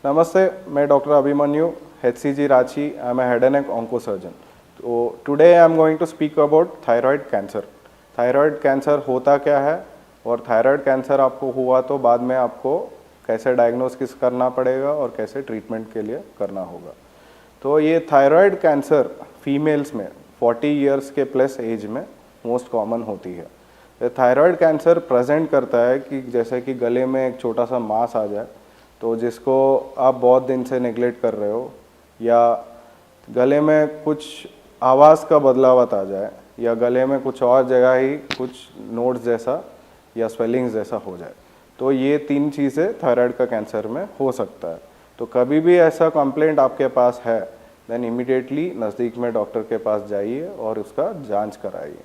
Namaste, मैं doctor Abhimanyu, HCG Ranchi. I am a head and neck oncosurgeon. तो today I am going to speak about thyroid cancer. Thyroid cancer होता क्या है और thyroid cancer आपको हुआ तो बाद में आपको कैसे डायग्नोसिस करना पड़ेगा और कैसे ट्रीटमेंट के लिए करना होगा. तो ये थायराइड कैंसर फीमेल्स में 40 इयर्स के प्लस एज में मोस्ट कॉमन होती है. ये थायराइड कैंसर प्रेजेंट करता है कि जैसे कि गले में एक छोटा सा मांस आ जाए, तो जिसको आप बहुत दिन से नेग्लेक्ट कर रहे हो, या गले में कुछ आवाज़ का बदलाव आ जाए, या गले में कुछ और जगह ही कुछ नोड्स जैसा या स्वेलिंग्स जैसा हो जाए. तो ये 3 चीज़ें थायराइड का कैंसर में हो सकता है. तो कभी भी ऐसा कंप्लेंट आपके पास है, देन इमीडिएटली नज़दीक में डॉक्टर के पास जाइए और उसका जांच कराइए.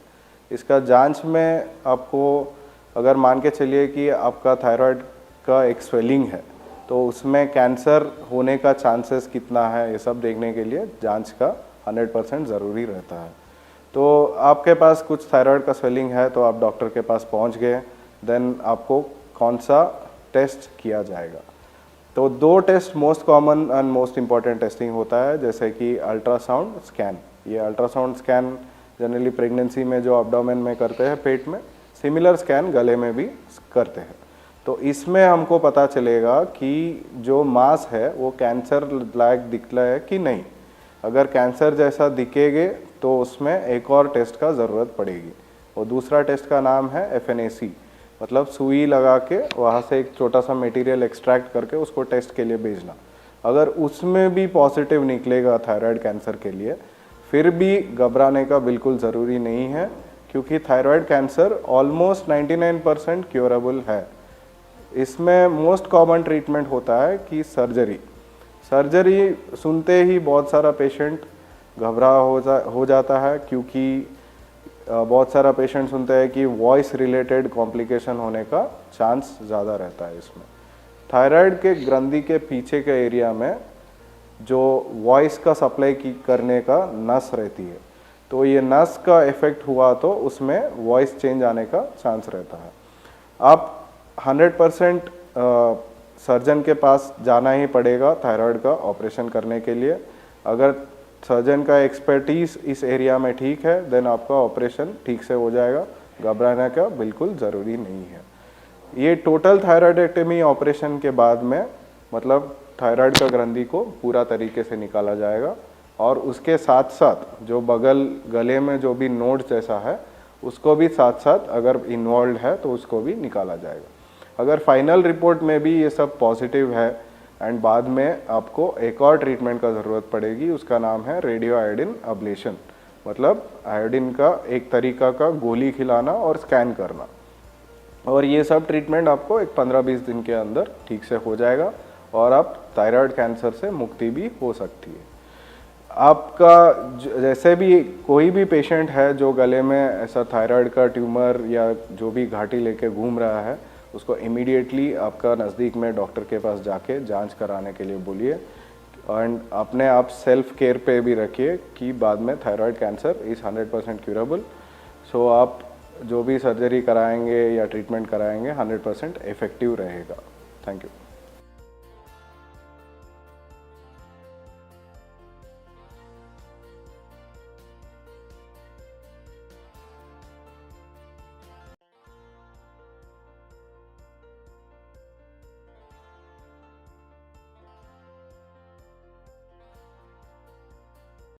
इसका जांच में आपको अगर मान के चलिए कि आपका थायराइड का एक स्वेलिंग है, तो उसमें कैंसर होने का चांसेस कितना है, ये सब देखने के लिए जांच का 100% ज़रूरी रहता है. तो आपके पास कुछ थायराइड का स्वेलिंग है तो आप डॉक्टर के पास पहुंच गए, देन आपको कौन सा टेस्ट किया जाएगा. तो 2 test most common and most important testing होता है, जैसे कि अल्ट्रासाउंड स्कैन. ये अल्ट्रासाउंड स्कैन जनरली प्रेगनेंसी में जो एब्डोमेन में करते हैं पेट में, सिमिलर स्कैन गले में भी करते हैं. तो इसमें हमको पता चलेगा कि जो मांस है वो कैंसर लायक दिखता है कि नहीं. अगर कैंसर जैसा दिखेगे तो उसमें एक और टेस्ट का ज़रूरत पड़ेगी. और दूसरा टेस्ट का नाम है FNAC, मतलब सुई लगा के वहाँ से एक छोटा सा मटेरियल एक्सट्रैक्ट करके उसको टेस्ट के लिए भेजना. अगर उसमें भी पॉजिटिव निकलेगा थायराइड कैंसर के लिए, फिर भी घबराने का बिल्कुल ज़रूरी नहीं है, क्योंकि थायराइड कैंसर ऑलमोस्ट 99% क्योरेबल है. इसमें मोस्ट कॉमन ट्रीटमेंट होता है कि सर्जरी सुनते ही बहुत सारा पेशेंट घबरा हो जाता है, क्योंकि बहुत सारा पेशेंट सुनते हैं कि वॉइस रिलेटेड कॉम्प्लिकेशन होने का चांस ज़्यादा रहता है. इसमें थायराइड के ग्रंथि के पीछे के एरिया में जो वॉइस का सप्लाई करने का नस रहती है, तो ये नस का इफेक्ट हुआ तो उसमें वॉइस चेंज आने का चांस रहता है. आप 100% सर्जन के पास जाना ही पड़ेगा थायराइड का ऑपरेशन करने के लिए. अगर सर्जन का एक्सपर्टीज़ इस एरिया में ठीक है, देन आपका ऑपरेशन ठीक से हो जाएगा. घबराने का बिल्कुल ज़रूरी नहीं है. ये टोटल थायराइडेक्टमी ऑपरेशन के बाद में, मतलब थायराइड का ग्रंथि को पूरा तरीके से निकाला जाएगा, और उसके साथ साथ जो गले में जो भी नोड जैसा है उसको भी साथ साथ अगर इन्वॉल्व है तो उसको भी निकाला जाएगा. अगर फाइनल रिपोर्ट में भी ये सब पॉजिटिव है एंड बाद में आपको एक और ट्रीटमेंट का ज़रूरत पड़ेगी, उसका नाम है रेडियो आयोडीन अब्लेशन, मतलब आयोडीन का एक तरीका का गोली खिलाना और स्कैन करना. और ये सब ट्रीटमेंट आपको एक 15-20 दिन के अंदर ठीक से हो जाएगा और आप थायराइड कैंसर से मुक्ति भी हो सकती है. आपका जैसे भी कोई भी पेशेंट है जो गले में ऐसा थायराइड का ट्यूमर या जो भी घाटी लेके घूम रहा है, उसको इमीडिएटली आपका नज़दीक में डॉक्टर के पास जाके जांच कराने के लिए बोलिए. एंड अपने आप सेल्फ केयर पे भी रखिए कि बाद में थायराइड कैंसर इज़ 100% क्यूरेबल. सो आप जो भी सर्जरी कराएंगे या ट्रीटमेंट कराएंगे 100% इफ़ेक्टिव रहेगा. Thank you.